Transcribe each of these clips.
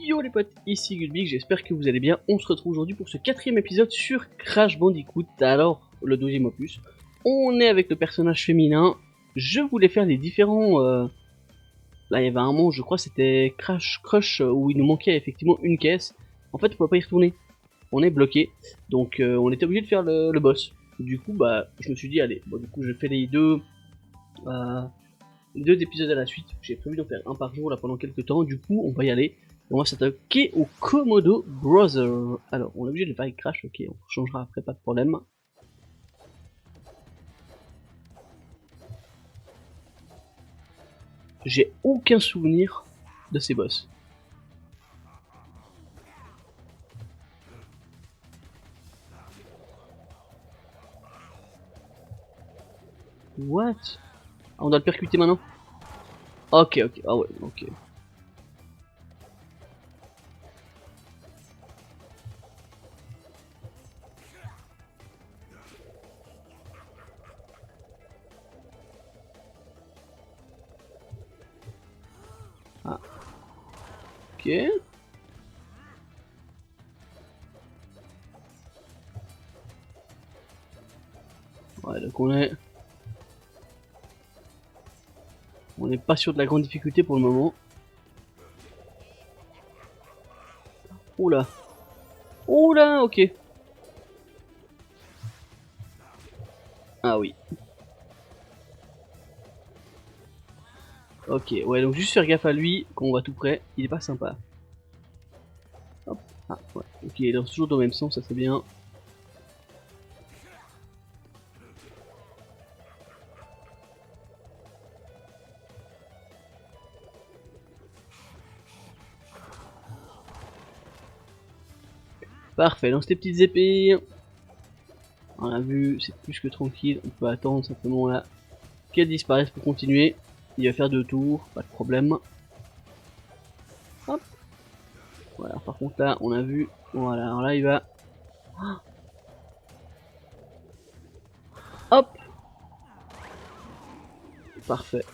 Yo les potes, ici Gulbig, j'espère que vous allez bien. On se retrouve aujourd'hui pour ce 4ème épisode sur Crash Bandicoot, alors le 12ème opus. On est avec le personnage féminin. Je voulais faire les différents... Là il y avait un moment, je crois c'était Crash Crush, où il nous manquait effectivement une caisse. En fait on peut pas y retourner, on est bloqué. Donc on était obligé de faire le boss. Du coup bah je me suis dit allez, bon, du coup je fais les deux épisodes à la suite. J'ai prévu d'en faire un par jour là pendant quelques temps, du coup on va y aller. On va s'attaquer au Komodo Brother. Alors, on est obligé de le faire avec Crash, ok, on changera après, pas de problème. J'ai aucun souvenir de ces boss. What? Ah, on doit le percuter maintenant? Ok, ok, ah ouais, ok. Ah. Ok. Ouais, donc on est pas sûr de la grande difficulté pour le moment. Oula. Oula, ok. Ah oui. Ok, ouais, donc juste faire gaffe à lui, quand on va tout près, il est pas sympa. Hop, ah, ouais, ok, il est toujours dans le même sens, ça c'est bien. Parfait, lance tes petites épées. On a vu, c'est plus que tranquille, on peut attendre simplement là qu'elle disparaisse pour continuer. Il va faire 2 tours, pas de problème. Hop. Voilà, par contre là, on a vu, voilà, alors là il va... Hop. Parfait.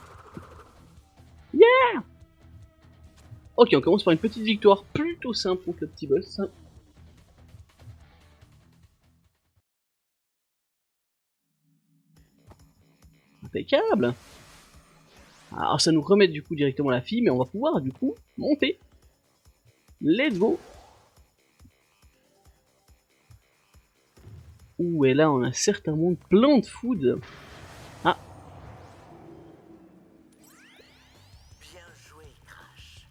Yeah. Ok, on commence par une petite victoire plutôt simple contre le petit boss. Impeccable. Alors ça nous remet du coup directement la fille, mais on va pouvoir du coup monter. Let's go. Ouh, et là on a certainement plein de food. Ah. Bien joué, Crash.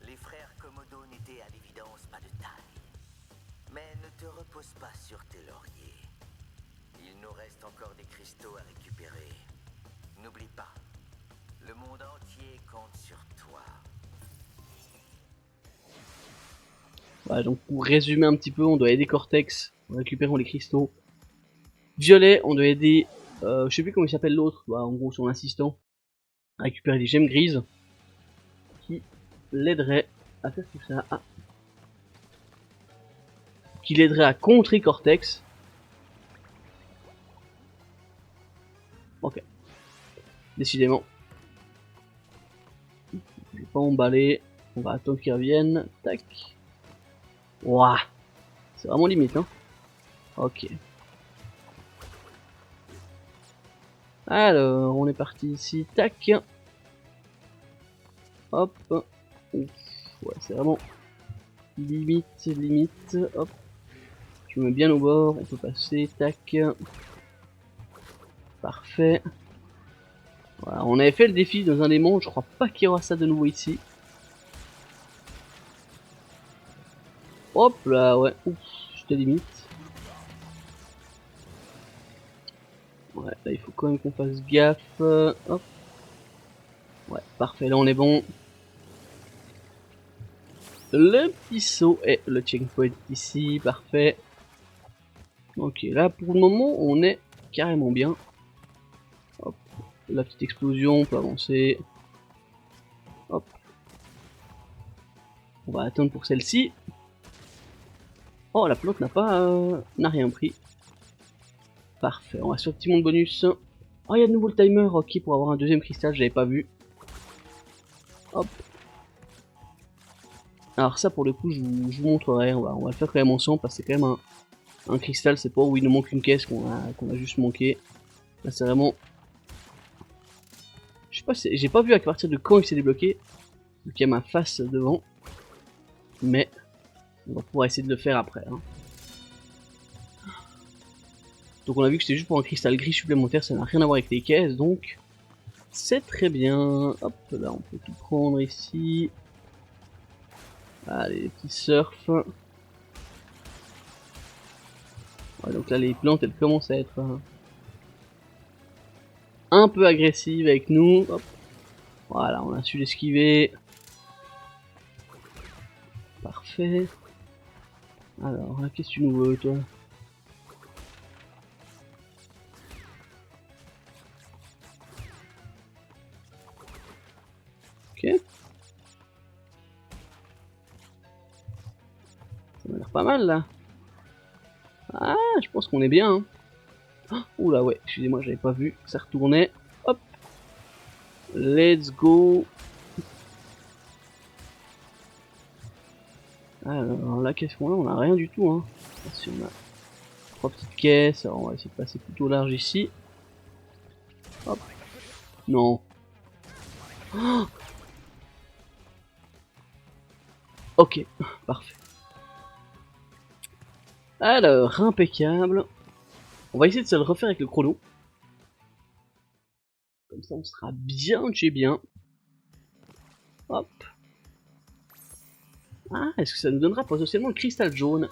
Les frères Komodo n'étaient à l'évidence pas de taille. Mais ne te repose pas sur tes lauriers. Il nous reste encore des cristaux à récupérer. N'oublie pas, le monde entier compte sur toi. Voilà, donc pour résumer un petit peu, on doit aider Cortex en récupérant les cristaux. Violet, on doit aider, je sais plus comment il s'appelle l'autre, bah, en gros son assistant, à récupérer des gemmes grises qui l'aiderait à faire tout ça. Ah. Qui l'aiderait à contrer Cortex. Ok. Décidément. Je vais pas emballer. On va attendre qu'il revienne. Tac. Ouah. C'est vraiment limite, hein. Ok. Alors, on est parti ici. Tac. Hop. Ouf. Ouais, c'est vraiment limite. Hop. Je me mets bien au bord. On peut passer. Tac. Parfait. Voilà, on avait fait le défi dans un des mondes. Je crois pas qu'il y aura ça de nouveau ici. Hop là, ouais. Ouf. J'étais limite. Ouais, là il faut quand même qu'on fasse gaffe. Hop. Ouais, parfait, là on est bon. Le petit saut et le checkpoint ici, parfait. Ok, là pour le moment on est carrément bien. Hop, la petite explosion, on peut avancer. Hop. On va attendre pour celle-ci. Oh, la plante n'a rien pris. Parfait, on va sur le petit monde bonus. Oh, il y a de nouveau le timer, ok, pour avoir un deuxième cristal, j'avais pas vu. Hop. Alors ça pour le coup je vous montrerai, on va le faire quand même ensemble parce que c'est quand même un cristal, c'est pas où il nous manque une caisse qu'on a juste manqué. Là c'est vraiment... Je sais pas, j'ai pas vu à partir de quand il s'est débloqué. Donc il y a ma face devant. Mais on va pouvoir essayer de le faire après. Hein. Donc on a vu que c'était juste pour un cristal gris supplémentaire, ça n'a rien à voir avec les caisses, donc c'est très bien. Hop, là on peut tout prendre ici. Allez, les petits surfs. Ouais, donc là les plantes elles commencent à être un peu agressives avec nous. Hop. Voilà, on a su l'esquiver. Parfait. Alors là, qu'est-ce que tu nous veux toi? Ok. Ça m'a l'air pas mal là. Ah, je pense qu'on est bien. Hein. Oh, oula, ouais, excusez-moi, j'avais pas vu. Ça retournait. Hop. Let's go. Alors là, qu'est-ce qu'on a? On a rien du tout. Hein. Si on a 3 petites caisses, alors on va essayer de passer plutôt large ici. Hop. Non. Oh, ok, parfait. Alors, impeccable. On va essayer de se le refaire avec le chrono. Comme ça, on sera bien de chez bien. Hop. Ah, est-ce que ça nous donnera potentiellement le cristal jaune?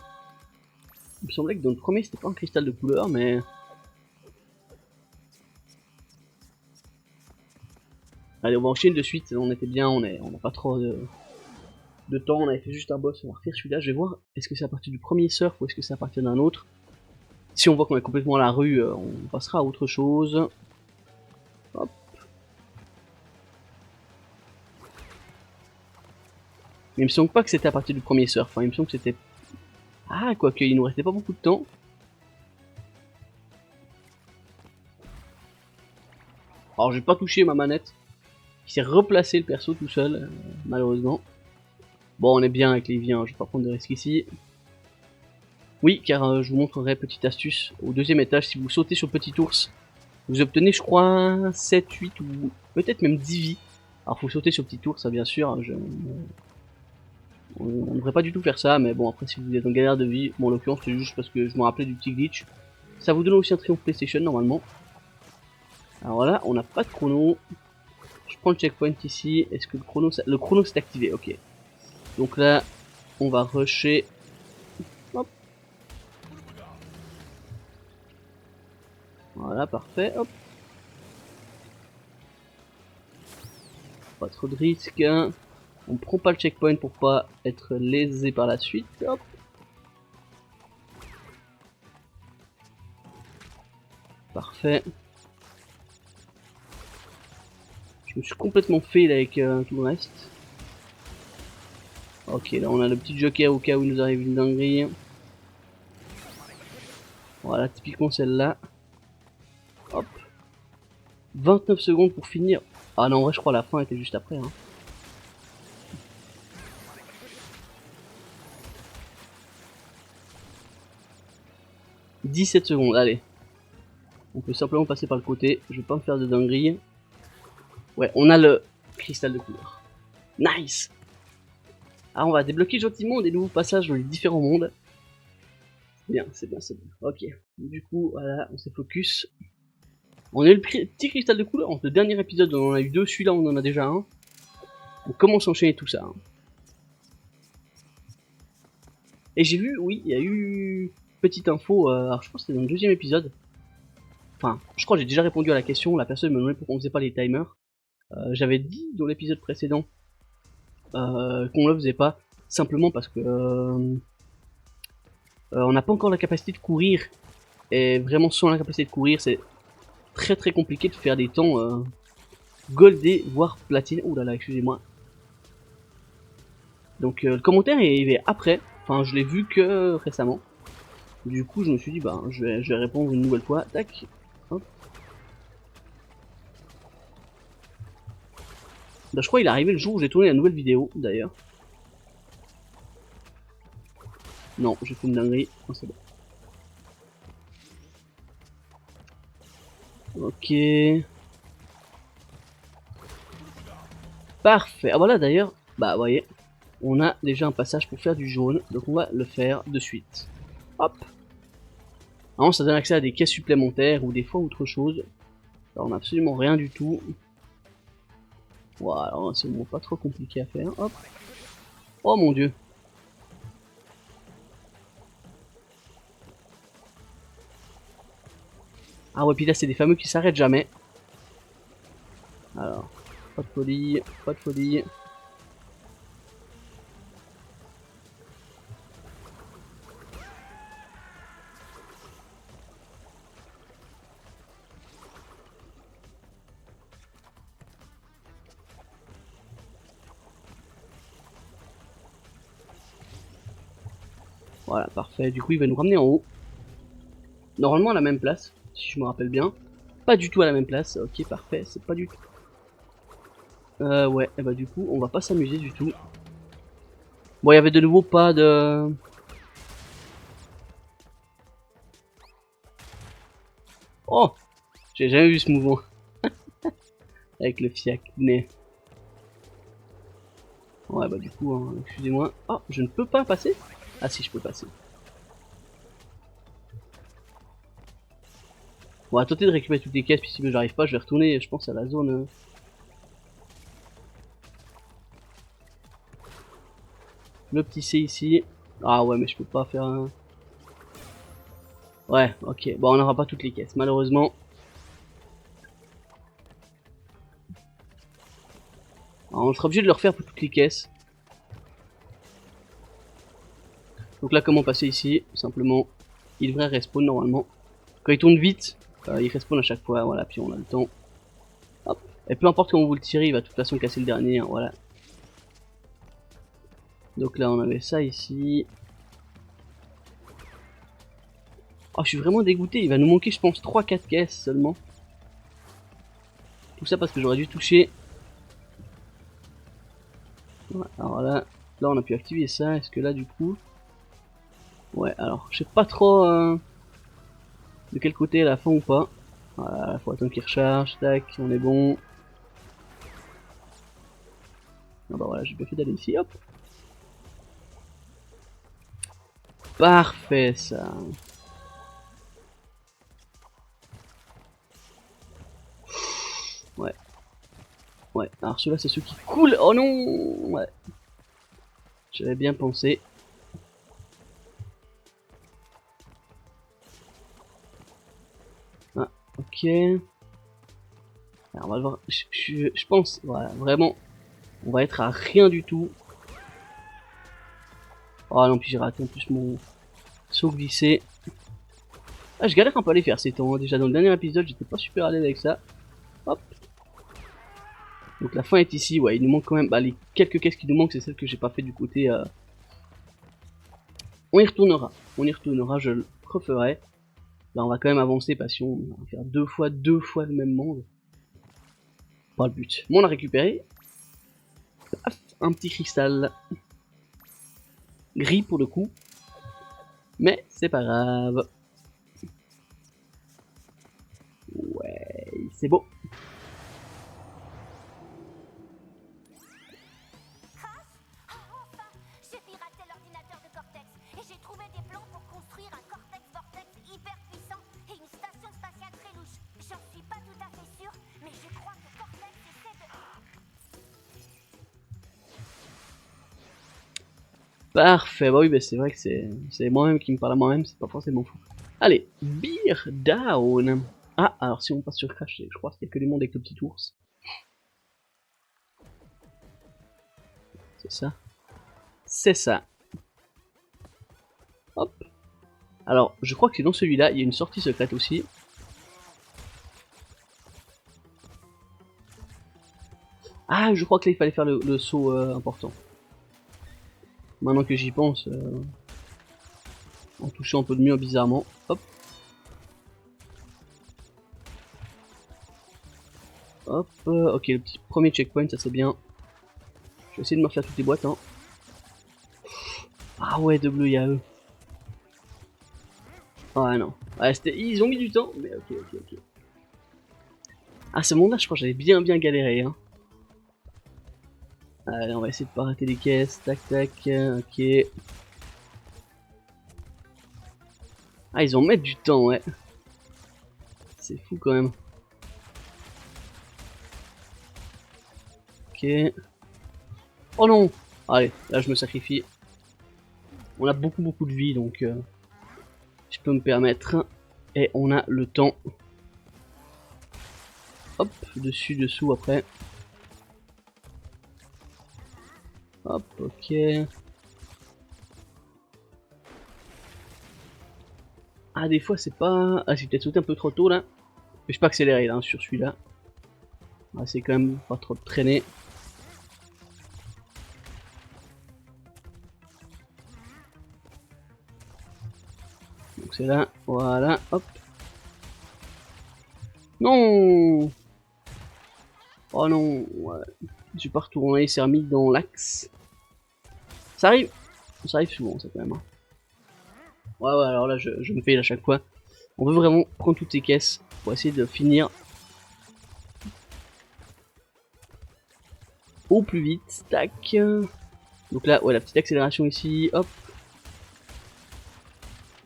Il me semblait que dans le premier, c'était pas un cristal de couleur, mais... Allez, on va enchaîner de suite. On était bien, on n'a pas trop de temps. On avait fait juste un boss, on va refaire celui-là. Je vais voir, est-ce que c'est à partir du premier surf ou est-ce que c'est à partir d'un autre? Si on voit qu'on est complètement à la rue, on passera à autre chose. Hop. Mais il me semble pas que c'était à partir du premier surf. Enfin, il me semble que c'était... Ah, quoique, il nous restait pas beaucoup de temps. Alors, j'ai pas touché ma manette. Il s'est replacé le perso tout seul, malheureusement. Bon, on est bien avec les vies, hein. Je vais pas prendre de risques ici. Oui, car je vous montrerai petite astuce. Au deuxième étage, si vous sautez sur le petit ours, vous obtenez, je crois, 7, 8 ou peut-être même 10 vies. Alors, faut sauter sur le petit ours, ça, bien sûr. On ne devrait pas du tout faire ça, mais bon, après, si vous êtes en galère de vie, bon, en l'occurrence, c'est juste parce que je me rappelais du petit glitch. Ça vous donne aussi un triomphe PlayStation, normalement. Alors voilà, on n'a pas de chrono. Je prends le checkpoint ici. Est-ce que le chrono s'est activé? Ok. Donc là, on va rusher. Hop. Voilà, parfait. Hop. Pas trop de risques. Hein. On prend pas le checkpoint pour pas être lésé par la suite. Hop. Parfait. Je me suis complètement fail avec tout le reste. Ok, là on a le petit joker au cas où il nous arrive une dinguerie. Voilà, typiquement celle-là. Hop. 29 secondes pour finir. Ah non, en vrai, je crois la fin était juste après. Hein. « 17 secondes, allez. On peut simplement passer par le côté. Je vais pas me faire de dinguerie. Ouais, on a le cristal de couleur. Nice. Ah, on va débloquer gentiment des nouveaux passages dans les différents mondes. Bien, c'est bien, c'est bien. Ok. Du coup, voilà, on s'est focus. On a eu le petit cristal de couleur. Le dernier épisode, on en a eu deux. Celui-là, on en a déjà un. On commence à enchaîner tout ça. Hein. Et j'ai vu, oui, il y a eu petite info. Alors, je pense que c'était dans le deuxième épisode. Enfin, je crois que j'ai déjà répondu à la question. La personne me demandait pourquoi on faisait pas les timers. J'avais dit dans l'épisode précédent qu'on le faisait pas. Simplement parce que on n'a pas encore la capacité de courir. Et vraiment, sans la capacité de courir, c'est très très compliqué de faire des temps goldés, voire platine. Ouh là là, excusez-moi. Donc le commentaire est arrivé après. Enfin, je l'ai vu que récemment. Du coup, je me suis dit, bah, je vais répondre une nouvelle fois. Tac. Hop. Bah, je crois qu'il est arrivé le jour où j'ai tourné la nouvelle vidéo, d'ailleurs. Non, j'ai fait une dinguerie. Oh, c'est bon. Ok. Parfait. Ah voilà d'ailleurs, bah vous voyez, on a déjà un passage pour faire du jaune, donc on va le faire de suite. Hop. Alors ça donne accès à des caisses supplémentaires ou des fois autre chose. Alors on a absolument rien du tout. Voilà, c'est bon, pas trop compliqué à faire. Hop. Oh mon dieu. Ah ouais, puis là c'est des fameux qui s'arrêtent jamais. Alors, pas de folie, pas de folie. Voilà, parfait. Du coup, il va nous ramener en haut. Normalement à la même place, si je me rappelle bien. Pas du tout à la même place. Ok, parfait. C'est pas du tout. Ouais, et bah du coup, on va pas s'amuser du tout. Bon, il y avait de nouveau pas de... Oh! J'ai jamais vu ce mouvement. Avec le fiac. Ouais, bah du coup, hein, excusez-moi. Oh, je ne peux pas passer? Ah si, je peux passer. On va tenter de récupérer toutes les caisses, puis si j'arrive pas, je vais retourner, je pense, à la zone... Le petit C ici. Ah ouais, mais je peux pas faire un... Ouais, ok. Bon, on n'aura pas toutes les caisses, malheureusement. Alors, on sera obligé de le refaire pour toutes les caisses. Donc là, comment passer ici? Simplement, il devrait respawn normalement. Quand il tourne vite, il respawn à chaque fois. Voilà, puis on a le temps. Hop. Et peu importe comment vous le tirez, il va de toute façon casser le dernier. Hein, voilà. Donc là, on avait ça ici. Oh, je suis vraiment dégoûté. Il va nous manquer, je pense, 3-4 caisses seulement. Tout ça parce que j'aurais dû toucher. Voilà, alors là, on a pu activer ça. Est-ce que là, du coup... Ouais, alors, je sais pas trop de quel côté, à la fin ou pas. Voilà, faut attendre qu'il recharge. Tac, on est bon. Ah bah voilà, j'ai bien fait d'aller ici, hop. Parfait, ça. Ouais. Ouais, alors ceux-là, c'est ceux qui coulent. Oh non. Ouais. J'avais bien pensé. Ah, ok. Alors, on va le voir. Je pense, voilà, vraiment, on va être à rien du tout. Oh non, puis j'ai raté en plus mon saut glissé. Ah, je galère un peu à les faire ces temps. Hein. Déjà dans le dernier épisode, j'étais pas super à l'aise avec ça. Hop. Donc la fin est ici. Ouais, il nous manque quand même. Bah, les quelques caisses qui nous manquent, c'est celles que j'ai pas fait du côté. On y retournera. On y retournera, je le referai. Là, on va quand même avancer parce qu'on va faire deux fois le même monde. Pas le but. Bon, on a récupéré. Paf, un petit cristal. Gris pour le coup. Mais c'est pas grave. Ouais, c'est beau. J'ai piraté l'ordinateur de Cortex et j'ai trouvé des plans pour construire un Cortex Vortex hyper puissant et une station spatiale très louche. J'en suis pas tout à fait sûre, mais je crois que Cortex essaie de... Parfait, bah oui, bah c'est vrai que c'est moi-même qui me parle à moi-même, c'est pas forcément fou. Allez, Beer Down. Ah, alors si on passe sur Crash, je crois qu'il y a que les mondes avec le petit ours. C'est ça. C'est ça. Hop. Alors, je crois que dans celui-là, il y a une sortie secrète aussi. Ah, je crois que là, il fallait faire le saut important. Maintenant que j'y pense, en touchant un peu de mur bizarrement. Hop. Hop. Ok, le petit premier checkpoint, ça c'est bien. Je vais essayer de me refaire toutes les boîtes. Hein. Ah ouais, de bleu, il y a eux. Ah non. Ouais, ils ont mis du temps, mais ok. Ah, ce monde-là, je crois que j'avais bien galéré. Hein. Allez, on va essayer de pas rater les caisses. Tac, ok. Ah, ils ont mettre du temps, ouais. C'est fou quand même. Ok. Oh non! Allez, là je me sacrifie. On a beaucoup de vie donc je peux me permettre. Et on a le temps. Hop, dessus, dessous après. Hop, ok. Ah, des fois c'est pas... Ah, j'ai peut-être sauté un peu trop tôt là. Mais je peux accélérer là sur celui-là. On va essayer quand même pas trop de traîner. Donc c'est là, voilà, hop. Non! Oh non, ouais. Je suis pas retourné, il s'est remis dans l'axe. Ça arrive souvent ça quand même. Hein. Ouais, alors là je me fais à chaque fois. On veut vraiment prendre toutes ces caisses pour essayer de finir au plus vite. Tac. Donc là, ouais, la petite accélération ici, hop.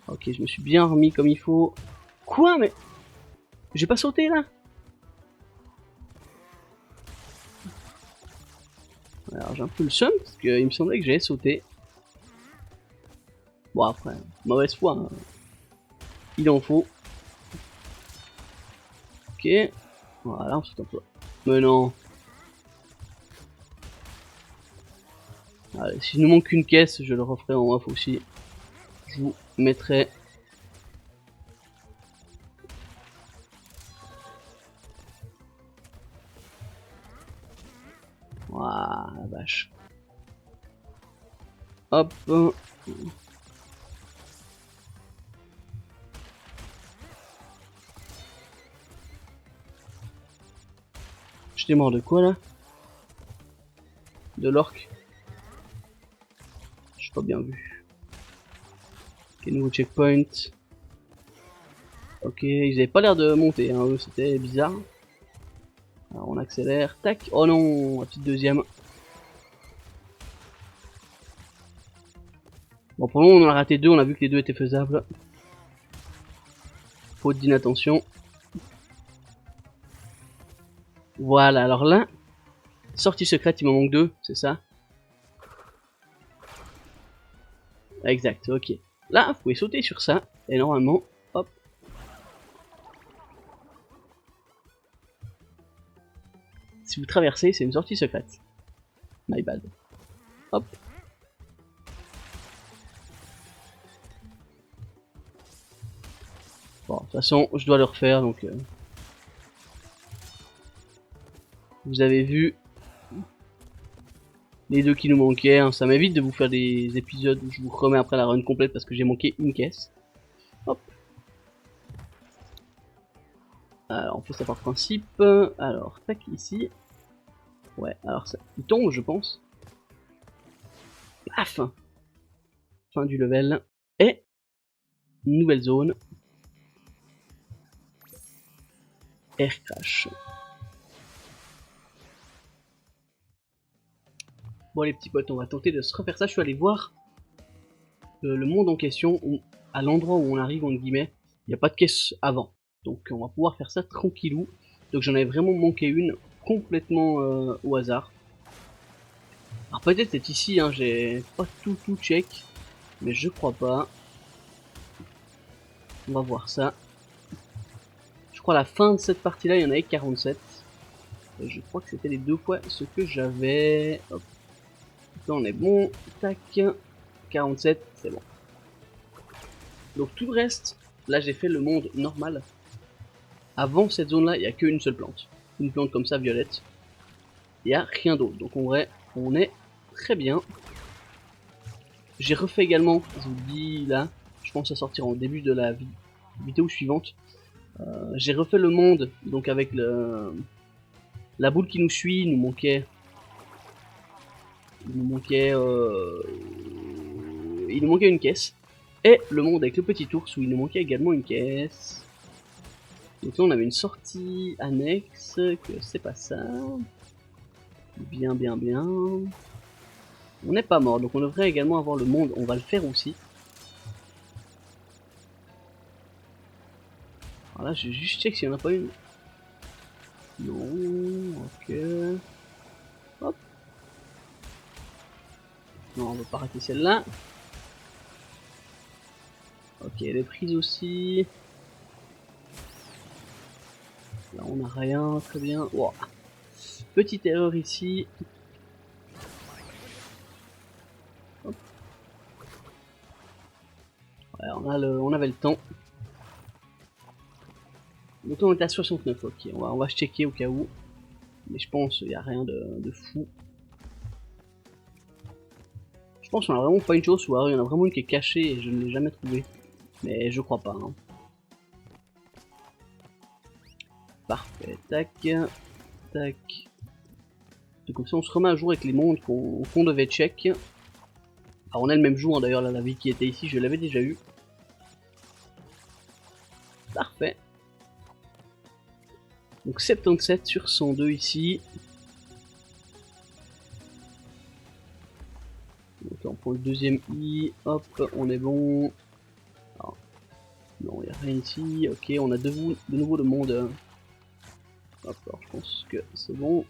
Ok, je me suis bien remis comme il faut. Quoi, mais... J'ai pas sauté là? Alors j'ai un peu le seum, parce qu'il me semblait que j'allais sauter. Bon après, mauvaise foi. Hein. Il en faut. Ok. Voilà, on saute un peu. Mais non. Allez, s'il nous manque une caisse, je le referai en off aussi. Je vous mettrai... Waouh, la vache. Hop. J'étais mort de quoi là? De l'orque. J'ai pas bien vu. Ok, nouveau checkpoint. Ok, ils avaient pas l'air de monter, hein, eux, c'était bizarre. Alors on accélère, tac. Oh non, la petite deuxième. Bon, pour le moment on en a raté deux, on a vu que les deux étaient faisables. Faute d'inattention. Voilà, alors là, sortie secrète, il m'en manque deux, c'est ça? Exact, ok. Là, vous pouvez sauter sur ça, et normalement, hop. Si vous traversez, c'est une sortie secrète. My bad. Hop. Bon, de toute façon, je dois le refaire, donc... Vous avez vu les deux qui nous manquaient. Hein. Ça m'évite de vous faire des épisodes où je vous remets après la run complète parce que j'ai manqué une caisse. Hop. Alors, on fait ça par principe. Alors, tac, ici. Ouais, alors ça... Il tombe, je pense. Paf. Fin du level. Et... Nouvelle zone. Air crash. Bon les petits potes, on va tenter de se refaire ça. Je suis allé voir le monde en question, où, à l'endroit où on arrive, entre guillemets, il n'y a pas de caisse avant. Donc on va pouvoir faire ça tranquillou. Donc j'en avais vraiment manqué une, complètement au hasard. Alors peut-être c'est ici, hein, j'ai pas tout check, mais je crois pas. On va voir ça. Je crois à la fin de cette partie-là, il y en avait 47. Et je crois que c'était les deux fois ce que j'avais. Hop. Là on est bon. Tac. 47, c'est bon. Donc tout le reste, là j'ai fait le monde normal. Avant cette zone-là, il n'y a qu'une seule plante. Une plante comme ça, violette. Il n'y a rien d'autre. Donc en vrai, on est très bien. J'ai refait également, je vous le dis là, je pense à sortir en début de la vidéo suivante. J'ai refait le monde, donc avec la boule qui nous suit, il nous manquait une caisse. Et le monde avec le petit ours où il nous manquait également une caisse. Donc là on avait une sortie annexe, que c'est pas ça. Bien. On n'est pas mort, donc on devrait également avoir le monde, on va le faire aussi. Alors là, je vais juste check s'il n'y en a pas une. Non, ok. Hop. Non, on va pas rater celle-là. Ok, elle est prise aussi. Là, on n'a rien, très bien. Wow. Petite erreur ici. Hop. Ouais, on avait le temps. Donc on est à 69, ok. On va checker au cas où. Mais je pense qu'il n'y a rien de fou. Je pense qu'on a vraiment pas une chose, ou alors il y en a vraiment une qui est cachée et je ne l'ai jamais trouvée. Mais je crois pas. Hein. Parfait, tac, tac. Et comme ça on se remet à jour avec les mondes qu'on devait check. Alors on a le même jour hein, d'ailleurs, la vie qui était ici, je l'avais déjà eu. Parfait. Donc 77 sur 102 ici. Donc là on prend le deuxième I, hop, on est bon. Alors, non, il n'y a rien ici, ok, on a de nouveau le monde. Hop, alors je pense que c'est bon.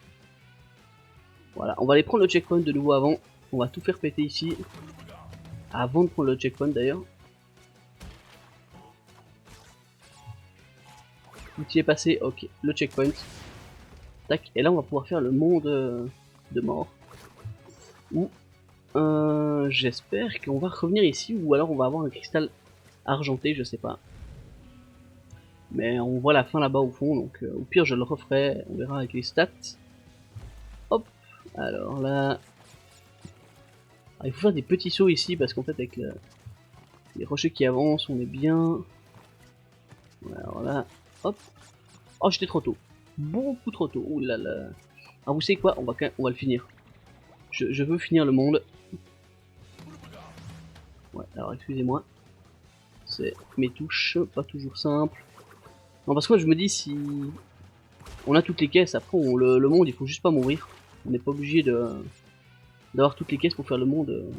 Voilà, on va aller prendre le checkpoint de nouveau avant. On va tout faire péter ici. Avant de prendre le checkpoint d'ailleurs. L'outil est passé, ok, le checkpoint. Tac, et là on va pouvoir faire le monde de mort. Ou j'espère qu'on va revenir ici, ou alors on va avoir un cristal argenté, je sais pas. Mais on voit la fin là-bas au fond, donc au pire je le referai, on verra avec les stats. Hop, alors là... Ah, il faut faire des petits sauts ici, parce qu'en fait avec les rochers qui avancent, on est bien... Alors là, hop. Oh, j'étais trop tôt. Beaucoup trop tôt. Ouh là là. Ah, vous savez quoi, on va le finir. Je veux finir le monde. Ouais, alors excusez-moi. C'est mes touches, pas toujours simple. Non, parce que moi je me dis si on a toutes les caisses, après le monde il faut juste pas mourir. On n'est pas obligé d'avoir toutes les caisses pour faire le monde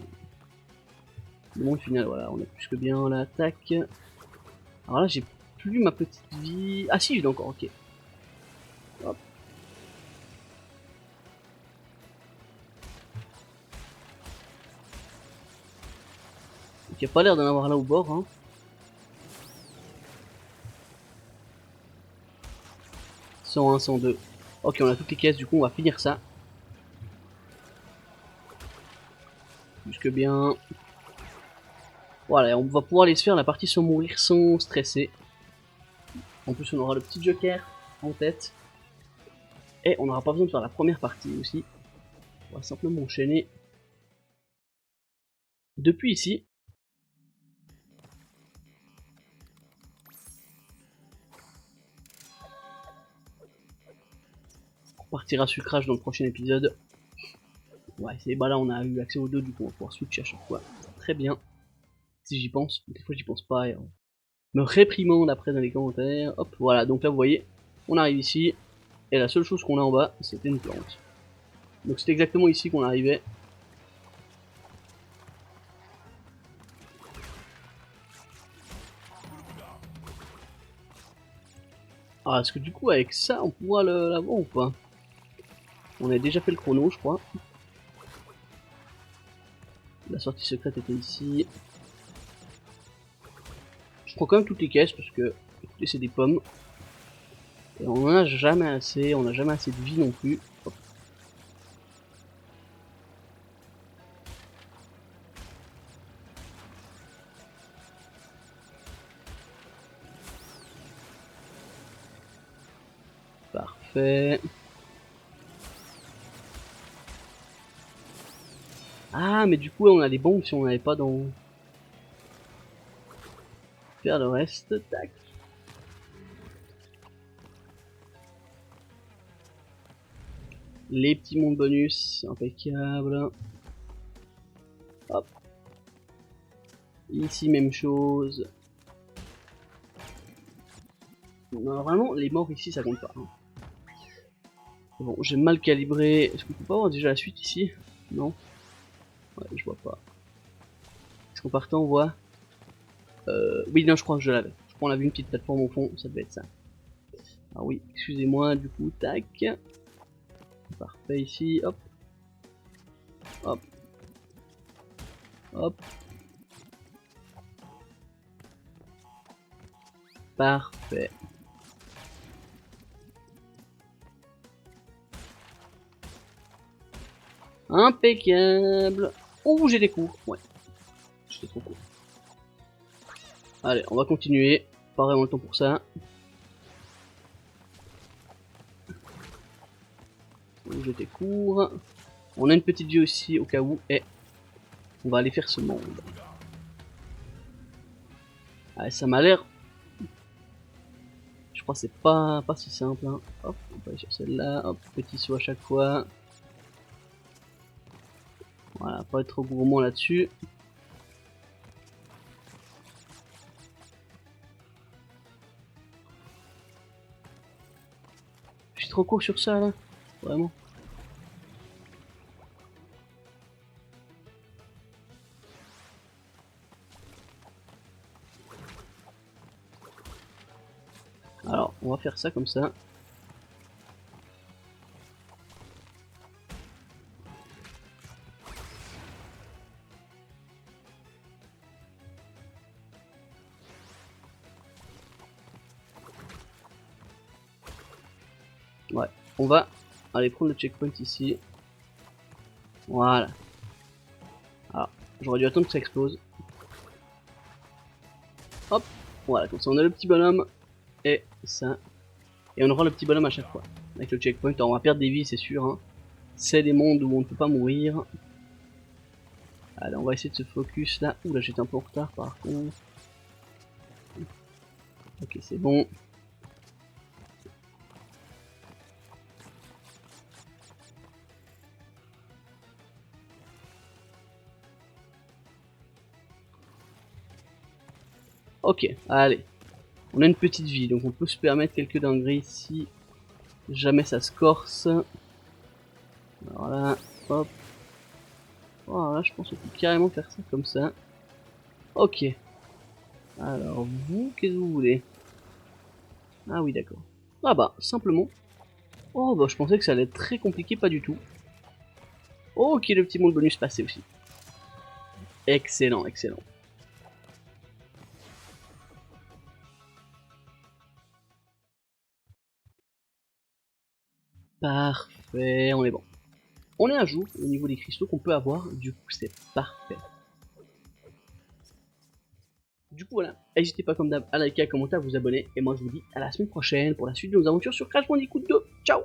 final. Voilà, on est plus que bien là, tac. Alors là j'ai plus ma petite vie. Ah si, je l'ai encore, ok. Hop. Donc il n'y a pas l'air d'en avoir là au bord, hein. 101, 102. Ok, on a toutes les caisses, du coup on va finir ça. Plus que bien. Voilà, on va pouvoir aller se faire la partie sans mourir, sans stresser. En plus on aura le petit joker en tête. Et on n'aura pas besoin de faire la première partie aussi. On va simplement enchaîner depuis ici. On partira sur Crash dans le prochain épisode. Ouais, bah là on a eu accès aux deux, du coup on va pouvoir switcher à chaque fois. Très bien. Si j'y pense, des fois j'y pense pas et on me réprimande après dans les commentaires. Hop, voilà, donc là vous voyez, on arrive ici, et la seule chose qu'on a en bas, c'était une plante. Donc c'est exactement ici qu'on arrivait. Ah, est-ce que du coup avec ça on pourra l'avoir ou pas? On a déjà fait le chrono je crois. La sortie secrète était ici. Je prends quand même toutes les caisses parce que, écoutez, c'est des pommes. Et on en a jamais assez, on a jamais assez de vie non plus. Hop. Parfait. Ah, mais du coup, on a des bombes si on n'avait pas dans... Faire le reste, tac. Les petits mondes bonus, impeccable. Hop. Ici, même chose. Normalement, les morts ici, ça compte pas. Hein. Bon, j'ai mal calibré. Est-ce qu'on peut pas avoir déjà la suite ici? Non. Ouais, je vois pas. Est-ce qu'en partant, on voit... Oui, non, je crois que je l'avais. Je crois qu'on avait une petite plateforme au fond, ça devait être ça. Ah oui, excusez-moi, du coup, tac. Parfait, ici, hop. Hop. Hop. Parfait. Impeccable. Oh, j'ai des coups. Ouais. J'étais trop court. Allez, on va continuer. Pas vraiment le temps pour ça. J'étais court. On a une petite vie aussi au cas où. Et on va aller faire ce monde. Allez, ça m'a l'air. Je crois que c'est pas si simple. Hein. Hop, on va aller sur celle-là. Hop, petit saut à chaque fois. Voilà, pas être trop gourmand là-dessus. Je suis trop court sur ça là. Vraiment. Alors, on va faire ça comme ça. Ouais, on va aller prendre le checkpoint ici. Voilà. Alors, j'aurais dû attendre que ça explose. Hop, voilà, comme ça on a le petit bonhomme. Et ça. Et on aura le petit bonhomme à chaque fois. Avec le checkpoint, alors on va perdre des vies, c'est sûr. Hein. C'est des mondes où on ne peut pas mourir. Allez, on va essayer de se focus là. Ouh, là j'étais un peu en retard par contre. Ok, c'est bon. Ok, allez. On a une petite vie, donc on peut se permettre quelques dingueries si jamais ça se corse. Voilà, hop. Voilà, je pense qu'on peut carrément faire ça comme ça. Ok. Alors, vous, qu'est-ce que vous voulez? Ah oui, d'accord. Ah bah, simplement. Oh bah, je pensais que ça allait être très compliqué, pas du tout. Ok, le petit monde bonus passé aussi. Excellent, excellent. Parfait, on est bon. On est à jour au niveau des cristaux qu'on peut avoir, du coup c'est parfait. Du coup voilà, n'hésitez pas comme d'hab à liker, à commenter, à vous abonner, et moi je vous dis à la semaine prochaine pour la suite de nos aventures sur Crash Bandicoot 2. Ciao!